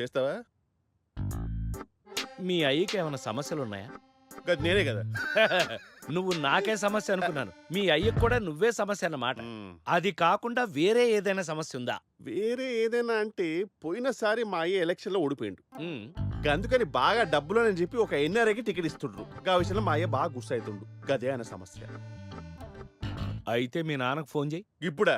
చేస్తావా? మీ అయ్యకి ఏమైనా సమస్యలున్నాయా? గది నేనే కదా. నువ్వు నాకే సమస్య అనుకున్నాను. మీ అయ్యకు కూడా నువ్వే సమస్య అన్నమాట. అది కాకుండా వేరే ఏదైనా సమస్య ఉందా? వేరే ఏదైనా అంటే పోయినసారి మా అయ్య ఎలక్షన్ లో ఓడిపోయిండు. ఉమ్, అందుకని బాగా డబ్బులని చెప్పి ఒక ఎన్ఆర్ఐకి టికెట్ ఇస్తుండ్రు. గా విషయంలో మా అయ్య బాగా గుస్సు అవుతుండు. గదే అన్న సమస్య. అయితే మీ నాన్నకు ఫోన్ చేయి. ఇప్పుడా?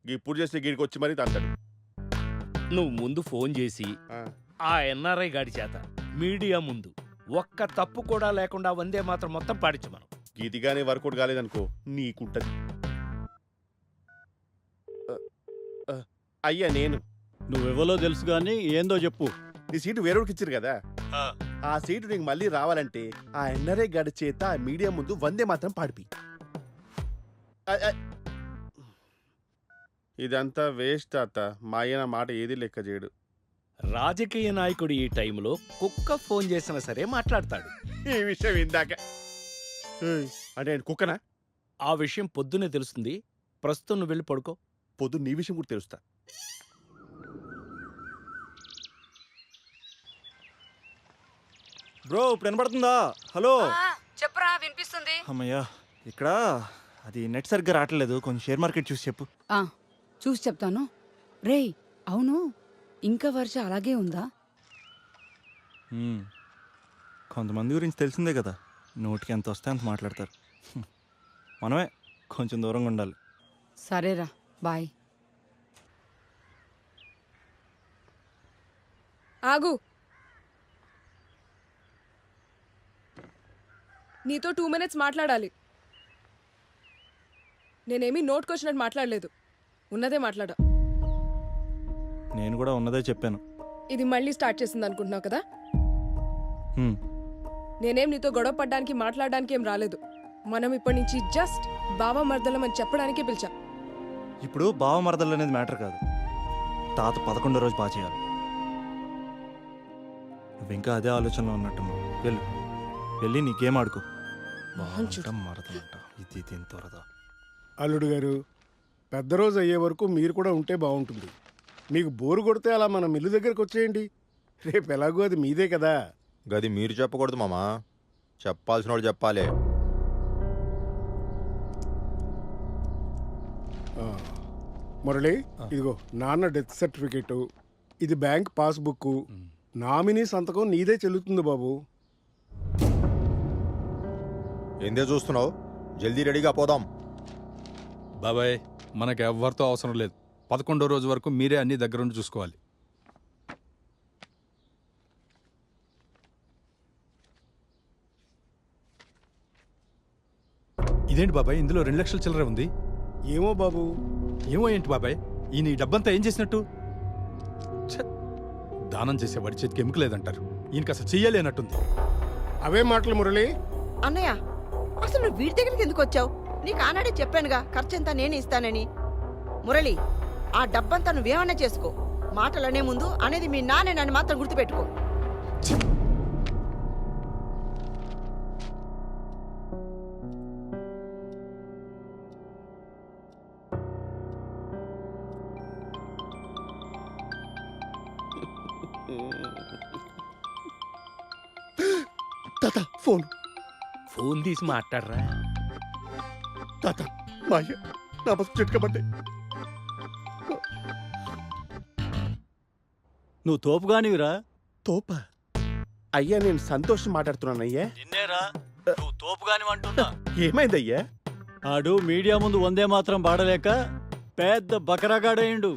ఇప్పుడు చేస్తే గిడికి వచ్చి మరీ తంటాడు. నువ్వు ముందు ఫోన్ చేసి ఆ ఎన్ఆర్ఐ గాడి చేత మీడియా ముందు ఒక్క తప్పు కూడా లేకుండా వందే మాత్రం మొత్తం పాడించు మనం. గీతిగానే వర్కౌట్ కాలేదనుకో నీకుంటది. అయ్యా నేను. నువ్వెవలో తెలుసు గాని ఏందో చెప్పు. నీ సీటు వేరొకరికి ఇచ్చారు కదా, ఆ సీటు నీకు మళ్ళీ రావాలంటే ఆ ఎన్ఆర్ఐ గాడి చేత ఆ మీడియా ముందు వందే మాత్రం పాడిపి. ఇదంతా వేస్ట్ తాత. మా అయ్య నా మాట ఏది లెక్క చేయడు. రాజకీయ నాయకుడు ఈ టైంలో కుక్క ఫోన్ చేసినా సరే మాట్లాడతాడు. ఈ విషయం ఇందాక అంటే కుక్కనా? ఆ విషయం పొద్దునే తెలుస్తుంది. ప్రస్తుతం నువ్వు వెళ్ళి పడుకో. పొద్దు నీ విషయం కూడా తెలుస్తా. బ్రో ఇప్పుడు వినపడుతుందా? హలో చెప్పరా, వినిపిస్తుంది. అమ్మయ్యా, ఇక్కడ అది నెట్ సరిగ్గా రావట్లేదు. కొంచెం షేర్ మార్కెట్ చూసి చెప్పు. చూసి చెప్తాను. రేయ్ అవును, ఇంకా వర్ష అలాగే ఉందా? కొంతమంది గురించి తెలిసిందే కదా, నోటికి ఎంత వస్తే అంత మాట్లాడతారు. మనమే కొంచెం దూరంగా ఉండాలి. సరేరా, బాయ్. ఆగు. నీతో 2 minutes మాట్లాడాలి. నేనేమీ నోట్కొచ్చినట్టు మాట్లాడలేదు, ఉన్నదే మాట్లాడా. నేను కూడా ఉన్నదే చెప్పాను. ఇది మళ్ళీ స్టార్ట్ చేసింది అనుకుంటున్నావు కదా? హ్మ్. నేనేం నీతో గొడవ పడ్డానికి మాట్లాడడానికి ఏం రాలేదు. మనం ఇప్పటి నుంచి జస్ట్ బావ మర్దలం అని చెప్పడానికే పిలిచా. ఇప్పుడు బావ మరదలు అనేది మ్యాటర్ కాదు, తాత 11వ రోజు బాగా చేయాలి. నువ్వు ఇంకా అదే ఆలోచనలో ఉన్నట్టున్నావు. వెళ్ళి నీ గేమ్ ఆడుకో. మరదలంట ఇది దీని త్వరదా. అల్లుడు గారు, పెద్ద రోజు అయ్యే వరకు మీరు కూడా ఉంటే బాగుంటుంది. మీకు బోరు కొడితే అలా మన మిల్లు దగ్గరకు వచ్చేయండి. రేపు ఎలాగో అది మీదే కదా. గది మీరు చెప్పకూడదు మామా, చెప్పాల్సిన వాడు చెప్పాలి. మురళి, ఇదిగో నాన్న డెత్ సర్టిఫికేటు, ఇది బ్యాంక్ పాస్బుక్, నామినీ సంతకం నీదే చెల్లుతుంది బాబు. ఏందే చూస్తున్నావు? జల్దీ రెడీగా పోదాం. బాబాయ్, మనకు ఎవ్వరితో అవసరం లేదు. 11వ రోజు వరకు మీరే అన్ని దగ్గరుండి చూసుకోవాలి. ఇదేంటి బాబాయ్, ఇందులో 2 లక్షల చిల్లర ఉంది. ఏమో బాబు. ఏమో ఏంటి బాబాయ్, ఈయన ఈ డబ్బంతా ఏం చేసినట్టు? దానం చేసే వాడి చేతికి ఎముక లేదంటారు, ఈయనకి అసలు చెయ్యలేనట్టుంది. అవే మాటలు మురళి. అన్నయ్య, అసలు నువ్వు వీడి దగ్గరికి ఎందుకు వచ్చావు? నీకు ఆనాడే చెప్పానుగా ఖర్చంతా నేను ఇస్తానని. మురళి, ఆ డబ్బంతా నువ్వేమన్నా చేసుకో, మాటలనే ముందు అనేది మీ నాన్నే నన్ను మాత్రం గుర్తుపెట్టుకో. తాత ఫోన్ ఫోన్ తీసి మాట్లాడరా. తాత మా అయ్య నా బస్సు చెట్టుకబడ్డాయి. నువ్వు తోపుగానివిరా. తోప? అయ్యా నేను సంతోషం మాట్లాడుతున్నాను అయ్యా. నిన్నేరా నువ్వు తోపుగాని అంటున్నా. ఏమైంది అయ్యా? ఆడు మీడియా ముందు వందే మాత్రం పాడలేక పెద్ద బకరాగాడేయండు.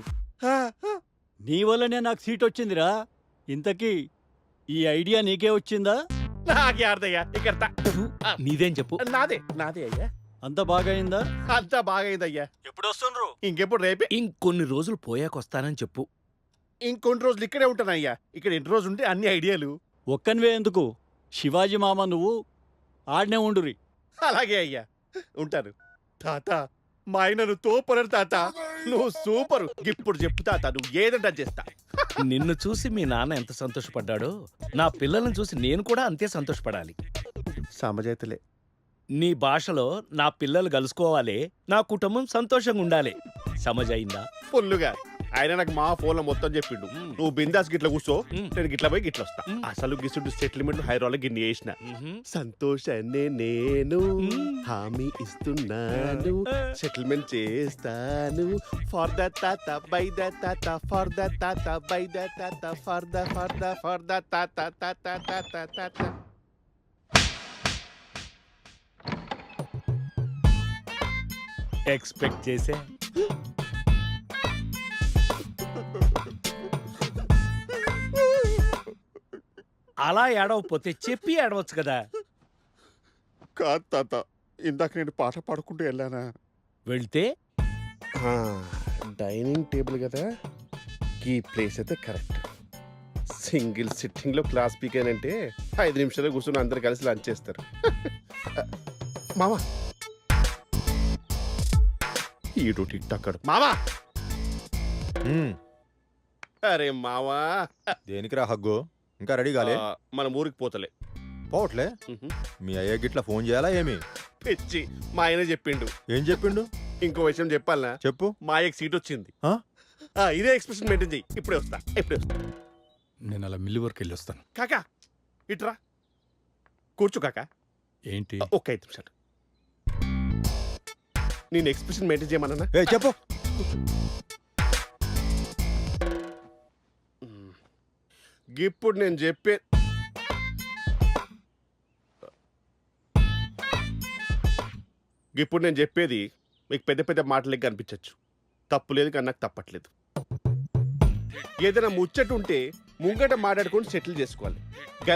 నీ వల్లనే నాకు సీట్ వచ్చిందిరా. ఇంతకీ ఈ ఐడియా నీకే వచ్చిందా? నాకే అర్థయ్యా. ఇక్కడ నీదేం చెప్పు. నాదే అయ్యా. అంత బాగయిందా? అంతా బాగైందయ్యా. ఎప్పుడు వస్తుండ్రు? ఇంకెప్పుడు రేపే. ఇంకొన్ని రోజులు పోయాకొస్తానని చెప్పు. ఇంకొన్ని రోజులు ఇక్కడే ఉంటానయ్యా. ఇక్కడ ఎన్ని రోజులు ఉంటే అన్ని ఐడియాలు. ఒక్కనివే ఎందుకు, శివాజీ మామ నువ్వు ఆడనే ఉండురి. అలాగే అయ్యా, ఉంటారు. తాత మా ఆయన తోపరు తాత, నువ్వు సూపరు. ఇప్పుడు చెప్పు తాత, నువ్వు ఏదంటే చేస్తా. నిన్ను చూసి మీ నాన్న ఎంత సంతోషపడ్డాడో నా పిల్లలను చూసి నేను కూడా అంతే సంతోషపడాలి. సమజైతలే. నీ భాషలో నా పిల్లలు కలుసుకోవాలి, నా కుటుంబం సంతోషంగా ఉండాలి. సమజైందా? ఫుల్లుగా. ఆయన నాకు మా ఫోన్ లో మొత్తం చెప్పిండు నువ్వు బిందాస్ గిట్ల కూర్చో నేను గిట్ల పోయి గిట్ల వస్తా అసలు గిసుడు సెటిల్మెంట్ హైదరాబాద్ గిన్ని చేసిన సంతోషాన్ని నేను హామీ ఇస్తున్నాను సెటిల్మెంట్ చేస్తాను ఫర్ ద తాత బై ద తాత ఫర్ ద తాత బై ద తాత ఫర్ ద తాత తాత ఎక్స్పెక్ట్ చేసే అలా ఏడవపోతే చెప్పి ఏడవచ్చు కదా. కాదు తాత ఇందాక నేను పాట పాడుకుంటూ వెళ్ళానా వెళ్తే డైనింగ్ టేబుల్ కదా ఈ ప్లేస్ అయితే కరెక్ట్ సింగిల్ సిట్టింగ్ లో క్లాస్ స్పీకర్ అంటే 5 నిమిషాలు కూర్చొని అందరు కలిసి లంచ్ చేస్తారు మామా ఈడు టిక్ టక్కడు మామా అరే మావా దేనికిరా హగ్గు ఇంకా రెడీ కాలే మన ఊరికి పోతలే పోవట్లే మీ అయ్య గిట్లా ఫోన్ చేయాలా ఏమి పిచ్చి మా ఆయన చెప్పిండు ఏం చెప్పిండు ఇంకో విషయం చెప్పాలనా చెప్పు మా అయ్యకి సీట్ వచ్చింది ఆ? ఇదే ఎక్స్ప్రెషన్ మెయింటైన్ చెయ్యి ఇప్పుడే వస్తా నేను అలా మిల్లి వరకు వెళ్ళి వస్తాను. కాకా ఇట్రా కూర్చో కాకా ఏంటి ఒక్క 5 నిమిషాలు నేను ఎక్స్ప్రెషన్ మెయింటైన్ చేయమన్నా ఏ చెప్పు ఇప్పుడు నేను చెప్పే ఇప్పుడు నేను చెప్పేది మీకు పెద్ద పెద్ద మాటలకి కనిపించవచ్చు తప్పు లేదు కానీ నాకు తప్పట్లేదు ఏదైనా ముచ్చట ఉంటే ముంగట మాట్లాడుకొని సెటిల్ చేసుకోవాలి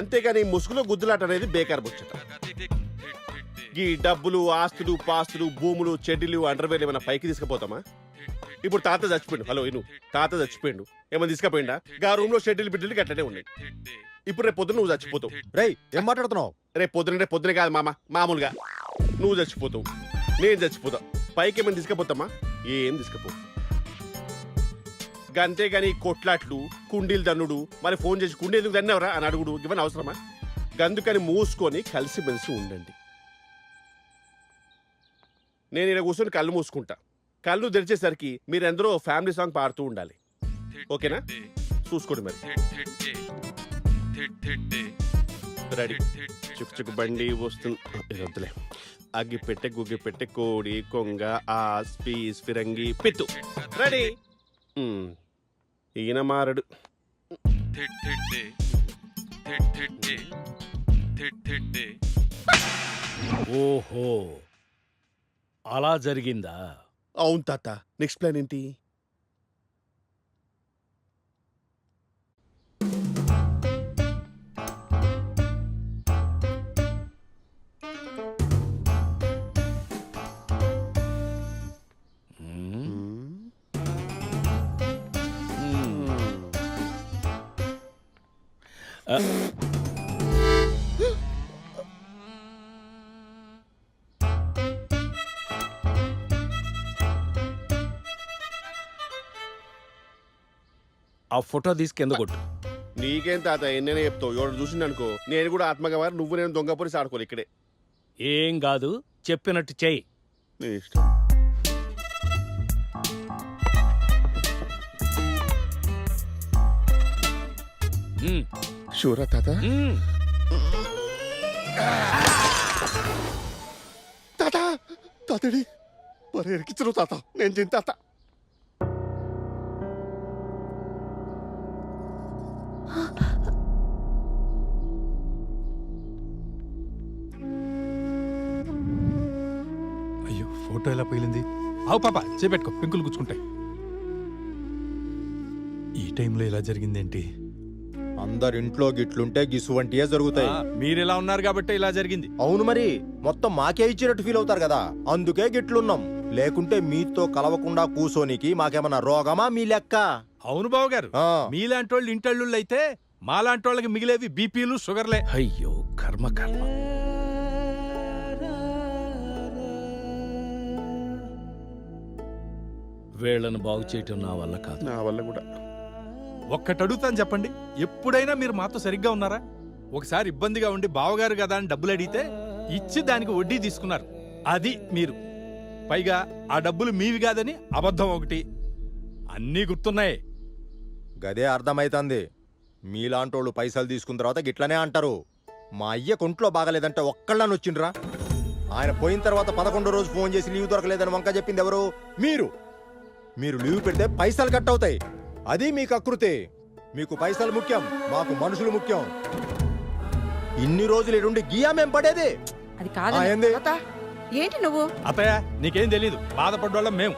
అంతేగాని ముసుగులో గుద్దులాట అనేది బేకార్ ముచ్చట ఈ డబ్బులు ఆస్తులు పాస్తులు భూములు చెడ్డీలు అండర్వేలు ఏమైనా పైకి తీసుకుపోతామా ఇప్పుడు తాత చచ్చిపోయిండు హలో ఇను తాత చచ్చిపోయిండు ఏమైనా తీసుకుపోయిండా గా రూమ్ లో షెడ్యూల్ బిడ్డలు గట్టనే ఉన్నాయి ఇప్పుడు రేపు పొద్దున నువ్వు చచ్చిపోతావు రేయ్ ఏం మాట్లాడుతున్నావు రేపు పొద్దునే కాదు మామ మామూలుగా నువ్వు చచ్చిపోతావు నేను చచ్చిపోతా పైకి ఏమైనా తీసుకుపోతామా ఏం తీసుకుపోవు అంతేగాని కొట్లాట్లు కుండీలు దన్నుడు మరి ఫోన్ చేసి కుండీ ఎందుకు దన్నవరా అని అడుగుడు ఇవన్నీ అవసరమా అందుకని మూసుకొని కలిసిమెలిసి ఉండండి నేను ఇలా కూర్చొని కళ్ళు మూసుకుంటా కళ్ళు తెరిచేసరికి మీరందరూ ఫ్యామిలీ సాంగ్ పాడుతూ ఉండాలి ఓకేనా చూసుకోండి మరి రెడీ చుక్ చుక్ బండి వస్తుంది వద్దులే అగ్గి పెట్టె గుగ్గి పెట్టె కోడి కొంగ ఆస్ పీస్ ఫిరంగి పిత్తు రెడీ ఈయన మారడు ఓహో అలా జరిగిందా. అవును తాత నెక్స్ట్ ప్లాన్ ఏంటి ఆ ఫోటో తీసి కింద కొట్టు. నీకేం తాత ఎన్నైనా చెప్తావు ఎవరు చూసింది అనుకో నేను కూడా ఆత్మగవారు నువ్వు నేను దొంగపోసి ఆడుకోవాలి ఇక్కడే ఏం కాదు చెప్పినట్టు చెయ్యి. నీ ఇష్టం షూరా తాత తాత తాతడి మరి ఎరికించరు తాత నేను తిని తాత అయ్యో ఫోటో ఎలా పగిలింది. ఆవు పాప చేపెట్టుకో పెంకులు గుచ్చుకుంటాయి. ఈ టైంలో ఇలా జరిగిందేంటి. అందరు ఇంట్లో గిట్లుంటే గిసువంటియే జరుగుతాయి. మీరెలా ఉన్నారు కాబట్టి ఇలా జరిగింది. అవును మరి మొత్తం మాకే ఇచ్చినట్టు ఫీల్ అవుతారు కదా అందుకే గిట్లున్నాం లేకుంటే మీతో కలవకుండా కూసోనికి మాకేమన్నా రోగమా మీ లెక్క. అవును బావగారు మీలాంటి వాళ్ళు ఇంటళ్ళు అయితే మాలాంటి వాళ్ళకి మిగిలేవి బీపీలు షుగర్లే. అయ్యో కర్మ కర్మ. వీళ్ళను బాగు చేయటం నా వల్ల కాదు. నా వల్ల కూడా. ఒక్కటి అడుగుతాను చెప్పండి, ఎప్పుడైనా మీరు మాతో సరిగ్గా ఉన్నారా? ఒకసారి ఇబ్బందిగా ఉండి బావగారు కదా అని డబ్బులు అడిగితే ఇచ్చి దానికి వడ్డీ తీసుకున్నారు. అది మీరు. పైగా ఆ డబ్బులు మీవి కాదని అబద్ధం ఒకటి. అన్నీ గుర్తున్నాయి. గదే అర్థమైతుంది. మీలాంటోళ్ళు పైసలు తీసుకున్న తర్వాత గిట్లనే అంటారు. మా అయ్య కొంట్లో బాగలేదంటే ఒక్కళ్ళని వచ్చిండ్రా. ఆయన పోయిన తర్వాత 11వ రోజు ఫోన్ చేసి లీవ్ దొరకలేదని వంక చెప్పింది ఎవరు? మీరు లీవ్ పెడితే పైసలు కట్ అవుతాయి. అది మీకు అకృతి. మీకు పైసలు ముఖ్యం, మాకు మనుషులు ముఖ్యం. ఇన్ని రోజులు ఇటుండి గియా మేం పడేది. అది ఆ, ఏంది? తాత, ఏంటి నువ్వు? అత్తయ్య నీకేం తెలీదు, బాధపడ్డోళ్ళం మేము.